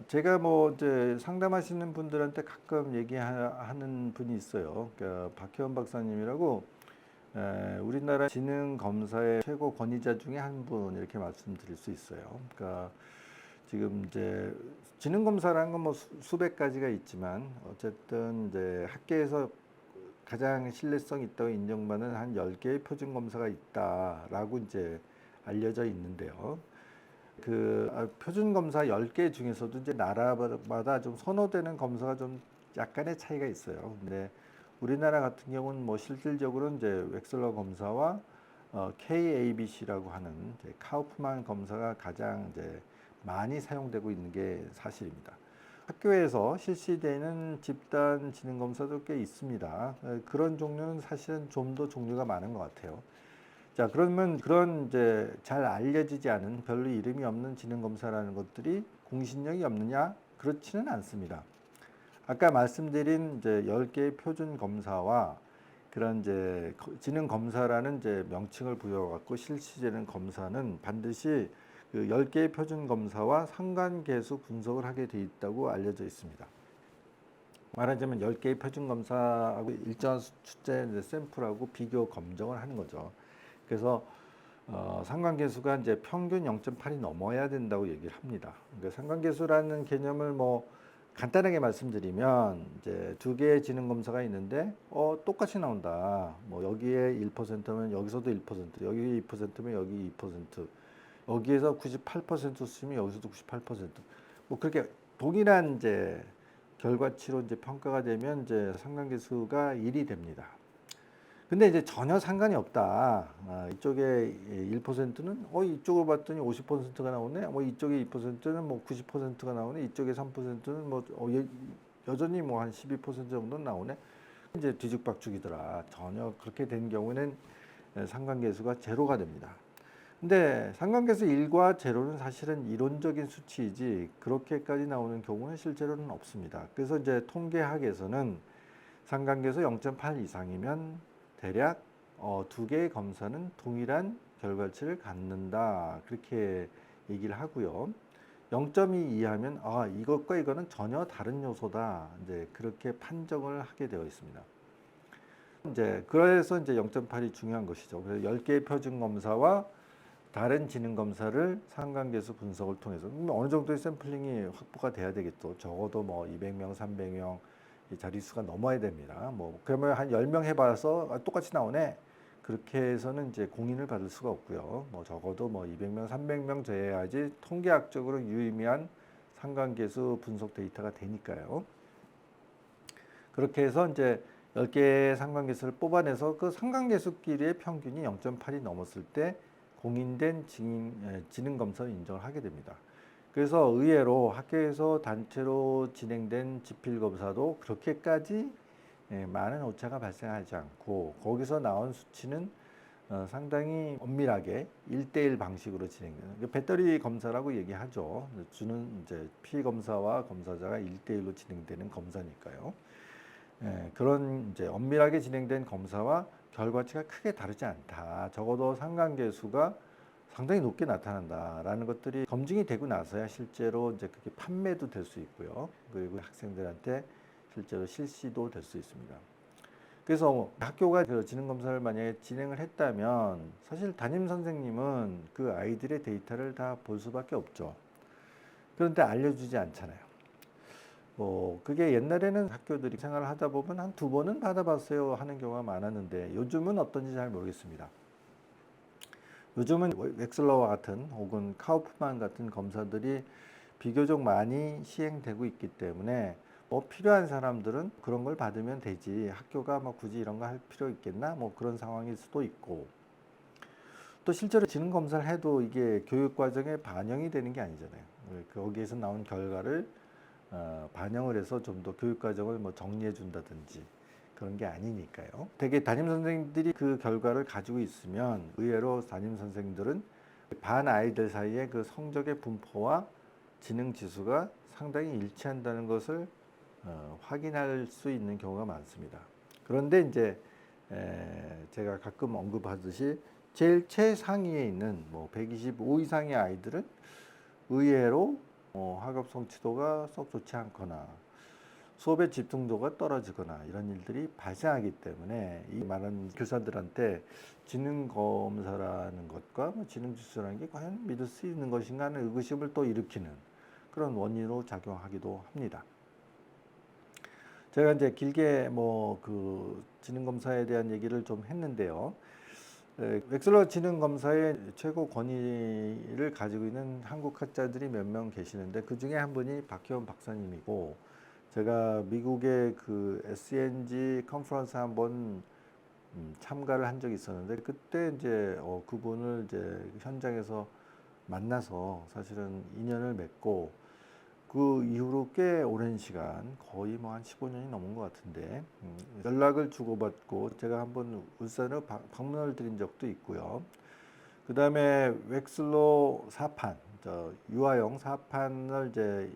제가 뭐 이제 상담하시는 분들한테 가끔 얘기하는 분이 있어요. 그러니까 박혜원 박사님이라고 우리나라 지능 검사의 최고 권위자 중에 한 분 이렇게 말씀드릴 수 있어요. 그러니까 지금 이제 지능 검사라는 건 뭐 수백 가지가 있지만 어쨌든 이제 학계에서 가장 신뢰성 있다고 인정받는 한 10개의 표준 검사가 있다라고 이제 알려져 있는데요. 표준 검사 10개 중에서도 이제 나라마다 좀 선호되는 검사가 좀 약간의 차이가 있어요. 근데 우리나라 같은 경우는 뭐 실질적으로 이제 웩슬러 검사와 KABC라고 하는 이제 카우프만 검사가 가장 이제 많이 사용되고 있는 게 사실입니다. 학교에서 실시되는 집단 지능 검사도 꽤 있습니다. 그런 종류는 사실은 좀 더 종류가 많은 것 같아요. 자, 그러면 그런 이제 잘 알려지지 않은 별로 이름이 없는 지능 검사라는 것들이 공신력이 없느냐? 그렇지는 않습니다. 아까 말씀드린 이제 10개의 표준 검사와 그런 이제 지능 검사라는 이제 명칭을 부여갖고 실시되는 검사는 반드시 그 10개의 표준 검사와 상관계수 분석을 하게 돼 있다고 알려져 있습니다. 말하자면 10개의 표준 검사하고 일정한 숫자의 샘플하고 비교 검정을 하는 거죠. 그래서 상관계수가 이제 평균 0.8이 넘어야 된다고 얘기를 합니다. 그러니까 상관계수라는 개념을 뭐 간단하게 말씀드리면 이제 두 개의 지능 검사가 있는데 똑같이 나온다. 뭐 여기에 1%면 여기서도 1%, 여기 2%면 여기 2%, 여기에서 98% 쓰면 여기서도 98%. 뭐 그렇게 동일한 이제 결과치로 이제 평가가 되면 이제 상관계수가 1이 됩니다. 근데 이제 전혀 상관이 없다. 이쪽에 1%는 이쪽으로 봤더니 50%가 나오네. 뭐 이쪽에 2%는 뭐 90%가 나오네. 이쪽에 3%는 뭐 여전히 뭐 한 12% 정도는 나오네. 이제 뒤죽박죽이더라. 전혀 그렇게 된 경우는 상관계수가 제로가 됩니다. 근데 상관계수 1과 제로는 사실은 이론적인 수치이지 그렇게까지 나오는 경우는 실제로는 없습니다. 그래서 이제 통계학에서는 상관계수 0.8 이상이면 대략 두 개의 검사는 동일한 결과치를 갖는다. 그렇게 얘기를 하고요. 0.2 이하면 이것과 이거는 전혀 다른 요소다. 이제 그렇게 판정을 하게 되어 있습니다. 그래서 이제 0.8이 중요한 것이죠. 그래서 10개의 표준 검사와 다른 지능 검사를 상관계수 분석을 통해서 어느 정도의 샘플링이 확보가 돼야 되겠죠. 적어도 뭐 200명, 300명 자릿수가 넘어야 됩니다. 뭐 그러면 한 10명 해봐서 똑같이 나오네. 그렇게 해서는 이제 공인을 받을 수가 없고요. 뭐 적어도 뭐 200명, 300명 돼야지 통계학적으로 유의미한 상관계수 분석 데이터가 되니까요. 그렇게 해서 이제 10개의 상관계수를 뽑아내서 그 상관계수끼리의 평균이 0.8이 넘었을 때 공인된 지능 검사를 인정을 하게 됩니다. 그래서 의외로 학교에서 단체로 진행된 지필 검사도 그렇게까지 많은 오차가 발생하지 않고 거기서 나온 수치는 상당히 엄밀하게 1대1 방식으로 진행되는 배터리 검사라고 얘기하죠. 주는 이제 피검사와 검사자가 1대1로 진행되는 검사니까요. 그런 이제 엄밀하게 진행된 검사와 결과치가 크게 다르지 않다. 적어도 상관계수가 상당히 높게 나타난다라는 것들이 검증이 되고 나서야 실제로 이제 그게 판매도 될 수 있고요. 그리고 학생들한테 실제로 실시도 될 수 있습니다. 그래서 학교가 그 지능 검사를 만약에 진행을 했다면 사실 담임 선생님은 그 아이들의 데이터를 다 볼 수밖에 없죠. 그런데 알려주지 않잖아요. 그게 옛날에는 학교들이 생활을 하다 보면 한 2번은 받아봤어요 하는 경우가 많았는데 요즘은 어떤지 잘 모르겠습니다. 요즘은 웩슬러와 같은 혹은 카우프만 같은 검사들이 비교적 많이 시행되고 있기 때문에 필요한 사람들은 그런 걸 받으면 되지 학교가 뭐 굳이 이런 거 할 필요 있겠나 뭐 그런 상황일 수도 있고 또 실제로 지능 검사를 해도 이게 교육 과정에 반영이 되는 게 아니잖아요. 거기에서 나온 결과를 반영을 해서 좀 더 교육 과정을 뭐 정리해 준다든지 그런 게 아니니까요. 되게 담임 선생님들이 그 결과를 가지고 있으면 의외로 담임 선생님들은 반 아이들 사이에 그 성적의 분포와 지능 지수가 상당히 일치한다는 것을 확인할 수 있는 경우가 많습니다. 그런데 이제 제가 가끔 언급하듯이 제일 최상위에 있는 뭐 125 이상의 아이들은 의외로 학업 성취도가 썩 좋지 않거나 수업의 집중도가 떨어지거나 이런 일들이 발생하기 때문에 이 많은 교사들한테 지능 검사라는 것과 지능 지수라는 게 과연 믿을 수 있는 것인가 하는 의구심을 또 일으키는 그런 원인으로 작용하기도 합니다. 제가 이제 길게 그 지능 검사에 대한 얘기를 좀 했는데요. 웩슬러 지능 검사의 최고 권위를 가지고 있는 한국 학자들이 몇 명 계시는데 그 중에 한 분이 박희원 박사님이고, 제가 미국의 그 SNG 컨퍼런스 한번 참가를 한 적이 있었는데 그때 이제 그분을 이제 현장에서 만나서 사실은 인연을 맺고 그 이후로 꽤 오랜 시간, 거의 뭐 한 15년이 넘은 것 같은데 연락을 주고받고 제가 한번 울산으로 방문을 드린 적도 있고요. 그 다음에 웩슬러 사판, 유아용 사판을 이제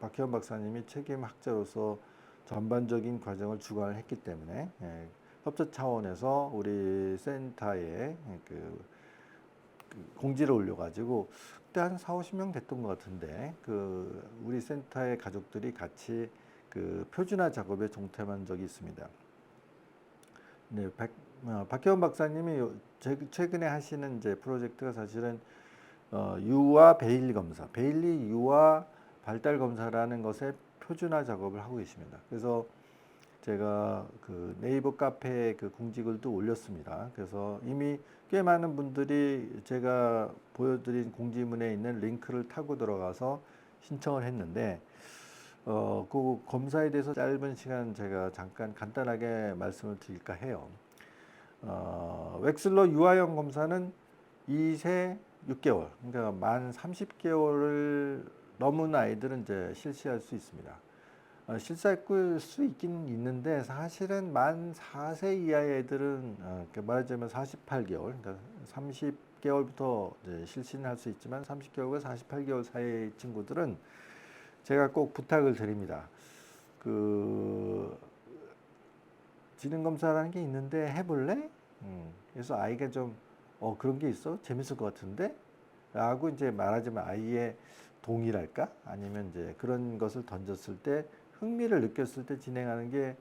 박희원 박사님이 책임 학자로서 전반적인 과정을 주관을 했기 때문에 협조 차원에서 우리 센터에 그 공지를 올려가지고 그때 한 4, 50명 됐던 것 같은데 그 우리 센터의 가족들이 같이 그 표준화 작업에 동참한 적이 있습니다. 네, 박혜원 박사님이 최근에 하시는 이제 프로젝트가 사실은 유아 베일리 검사, 베일리 유아 발달 검사라는 것에 표준화 작업을 하고 계십니다. 그래서 제가 그 네이버 카페에 그 공지글도 올렸습니다. 그래서 이미 꽤 많은 분들이 제가 보여드린 공지문에 있는 링크를 타고 들어가서 신청을 했는데 그 검사에 대해서 짧은 시간 제가 잠깐 간단하게 말씀을 드릴까 해요. 웩슬러 유아형 검사는 2세 6개월, 그러니까 만 30개월을 넘은 아이들은 이제 실시할 수 있습니다. 실시할 수 있긴 있는데 사실은 만 4세 이하의 애들은 말하자면 48개월, 그러니까 30개월부터 실시는 할 수 있지만 30개월과 48개월 사이의 친구들은 제가 꼭 부탁을 드립니다. 그 지능검사라는 게 있는데 해볼래? 그래서 아이가 좀 그런 게 있어? 재밌을 것 같은데? 라고 이제 말하자면 아이의 동의랄까? 아니면 이제 그런 것을 던졌을 때 흥미를 느꼈을 때 진행하는 게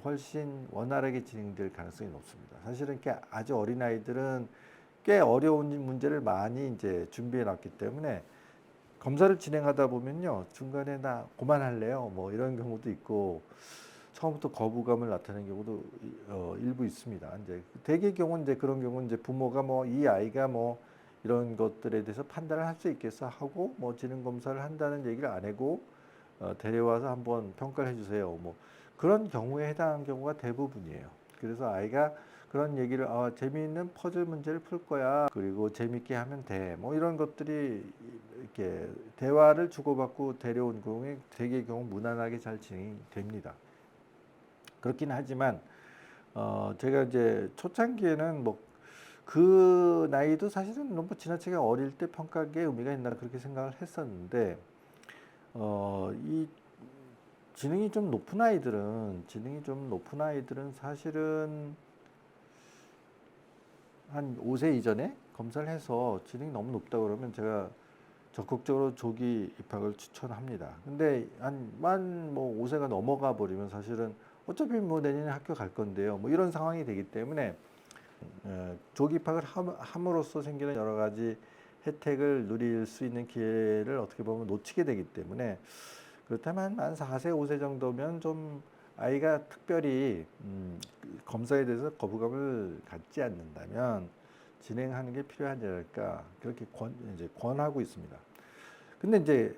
훨씬 원활하게 진행될 가능성이 높습니다. 사실은 이렇게 아주 어린 아이들은 꽤 어려운 문제를 많이 이제 준비해 놨기 때문에 검사를 진행하다 보면요, 중간에 나 그만할래요 뭐 이런 경우도 있고 처음부터 거부감을 나타내는 경우도 일부 있습니다. 이제 대개 경우는 이제 그런 경우는 이제 부모가 뭐 이 아이가 뭐 이런 것들에 대해서 판단을 할 수 있겠어 하고 뭐 지능 검사를 한다는 얘기를 안 하고 데려와서 한번 평가를 해주세요. 뭐 그런 경우에 해당하는 경우가 대부분이에요. 그래서 아이가 그런 얘기를 재미있는 퍼즐 문제를 풀 거야. 그리고 재밌게 하면 돼. 뭐 이런 것들이 이렇게 대화를 주고받고 데려온 경우에 대개 경우 무난하게 잘 진행이 됩니다. 그렇긴 하지만 제가 이제 초창기에는 뭐 그 나이도 사실은 너무 지나치게 어릴 때 평가하기에 의미가 있나 그렇게 생각을 했었는데 이 지능이 좀 높은 아이들은 사실은 한 5세 이전에 검사를 해서 지능이 너무 높다 그러면 제가 적극적으로 조기 입학을 추천합니다. 근데 한 뭐 5세가 넘어가 버리면 사실은 어차피 뭐 내년에 학교 갈 건데요. 뭐 이런 상황이 되기 때문에 조기 입학을 함으로써 생기는 여러 가지 혜택을 누릴 수 있는 기회를 어떻게 보면 놓치게 되기 때문에, 그렇다면 한 4세, 5세 정도면 좀 아이가 특별히 검사에 대해서 거부감을 갖지 않는다면 진행하는 게 필요하지 않을까 그렇게 이제 권하고 있습니다. 근데 이제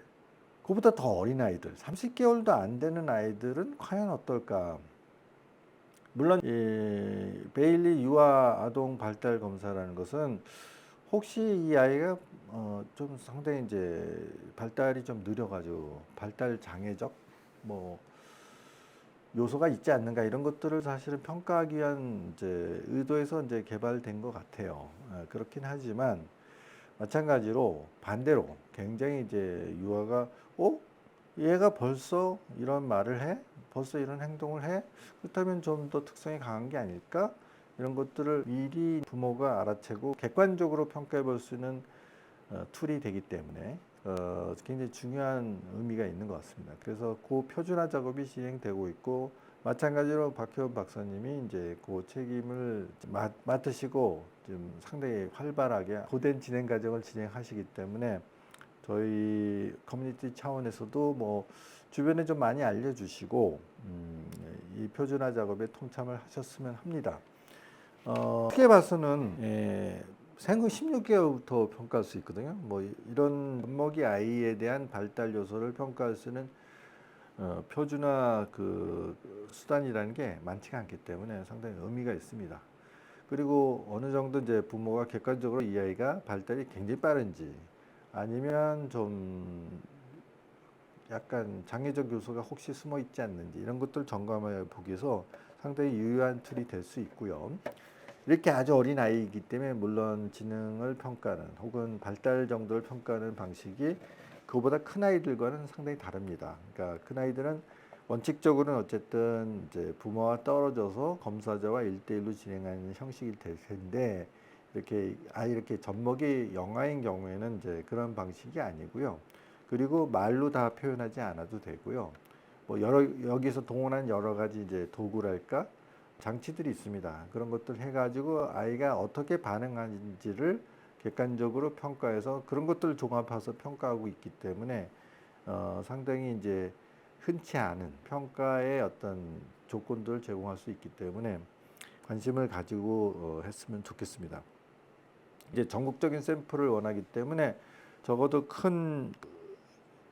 그보다 더 어린 아이들, 30개월도 안 되는 아이들은 과연 어떨까? 물론 이 베일리 유아 아동 발달 검사라는 것은 혹시 이 아이가 좀 상당히 이제 발달이 좀 느려가지고 발달 장애적 뭐 요소가 있지 않는가 이런 것들을 사실은 평가하기 위한 이제 의도에서 이제 개발된 것 같아요. 그렇긴 하지만 마찬가지로 반대로 굉장히 이제 유아가 얘가 벌써 이런 말을 해? 벌써 이런 행동을 해? 그렇다면 좀 더 특성이 강한 게 아닐까? 이런 것들을 미리 부모가 알아채고 객관적으로 평가해 볼 수 있는 툴이 되기 때문에 굉장히 중요한 의미가 있는 것 같습니다. 그래서 그 표준화 작업이 진행되고 있고 마찬가지로 박혜원 박사님이 이제 그 책임을 맡으시고 좀 상당히 활발하게 고된 진행 과정을 진행하시기 때문에 저희 커뮤니티 차원에서도 뭐 주변에 좀 많이 알려주시고 이 표준화 작업에 통참을 하셨으면 합니다. 크게 봐서는 생후 16개월부터 평가할 수 있거든요. 뭐 이런 젖먹이 아이에 대한 발달 요소를 평가할 수 있는 표준화 그 수단이라는 게 많지가 않기 때문에 상당히 의미가 있습니다. 그리고 어느 정도 이제 부모가 객관적으로 이 아이가 발달이 굉장히 빠른지 아니면 좀 약간 장애적 요소가 혹시 숨어 있지 않는지 이런 것들 점검해 보기 위해서 상당히 유효한 툴이 될 수 있고요. 이렇게 아주 어린 아이이기 때문에 물론 지능을 평가하는 혹은 발달 정도를 평가하는 방식이 그보다 큰 아이들과는 상당히 다릅니다. 그러니까 큰 아이들은 원칙적으로는 어쨌든 이제 부모와 떨어져서 검사자와 1대1로 진행하는 형식이 될 텐데 이렇게 젖먹이 영아인 경우에는 이제 그런 방식이 아니고요. 그리고 말로 다 표현하지 않아도 되고요. 뭐 여기서 동원한 여러 가지 이제 도구랄까 장치들이 있습니다. 그런 것들 해가지고 아이가 어떻게 반응하는지를 객관적으로 평가해서 그런 것들을 종합해서 평가하고 있기 때문에 상당히 이제 흔치 않은 평가의 어떤 조건들을 제공할 수 있기 때문에 관심을 가지고 했으면 좋겠습니다. 이제 전국적인 샘플을 원하기 때문에 적어도 큰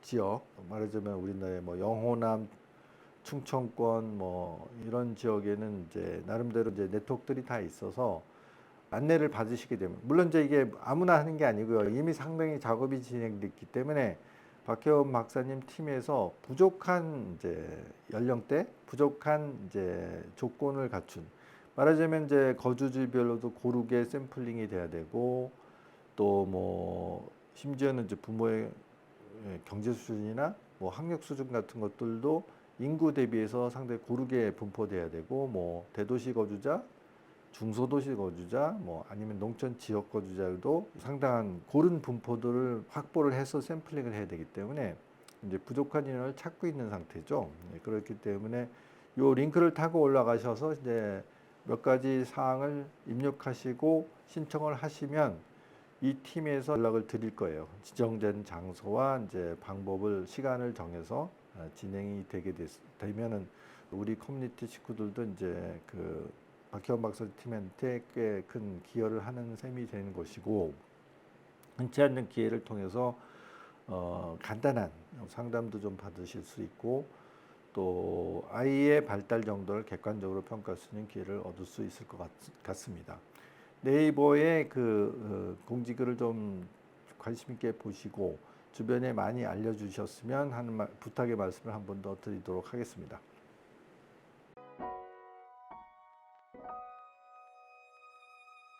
지역, 말하자면 우리나라의 뭐 영호남, 충청권 뭐 이런 지역에는 이제 나름대로 이제 네트워크들이 다 있어서 안내를 받으시게 되면 물론 이제 이게 아무나 하는 게 아니고요. 이미 상당히 작업이 진행됐기 때문에 박혜원 박사님 팀에서 부족한 이제 연령대, 부족한 이제 조건을 갖춘 말하자면 이제 거주지별로도 고르게 샘플링이 돼야 되고 또 뭐 심지어는 이제 부모의 경제 수준이나 뭐 학력 수준 같은 것들도 인구 대비해서 상당히 고르게 분포돼야 되고 뭐 대도시 거주자, 중소도시 거주자, 뭐 아니면 농촌 지역 거주자도 상당한 고른 분포들을 확보를 해서 샘플링을 해야 되기 때문에 이제 부족한 인원을 찾고 있는 상태죠. 그렇기 때문에 요 링크를 타고 올라가셔서 이제 몇 가지 사항을 입력하시고 신청을 하시면 이 팀에서 연락을 드릴 거예요. 지정된 장소와 이제 방법을 시간을 정해서 진행이 되면은 우리 커뮤니티 식구들도 이제 그 박혜원 박사 팀한테 꽤 큰 기여를 하는 셈이 되는 것이고 흔치 않는 기회를 통해서 간단한 상담도 좀 받으실 수 있고 또 아이의 발달 정도를 객관적으로 평가할 수 있는 기회를 얻을 수 있을 것 같습니다. 네이버의 그 공지글을 좀 관심 있게 보시고 주변에 많이 알려주셨으면 하는 부탁의 말씀을 한 번 더 드리도록 하겠습니다.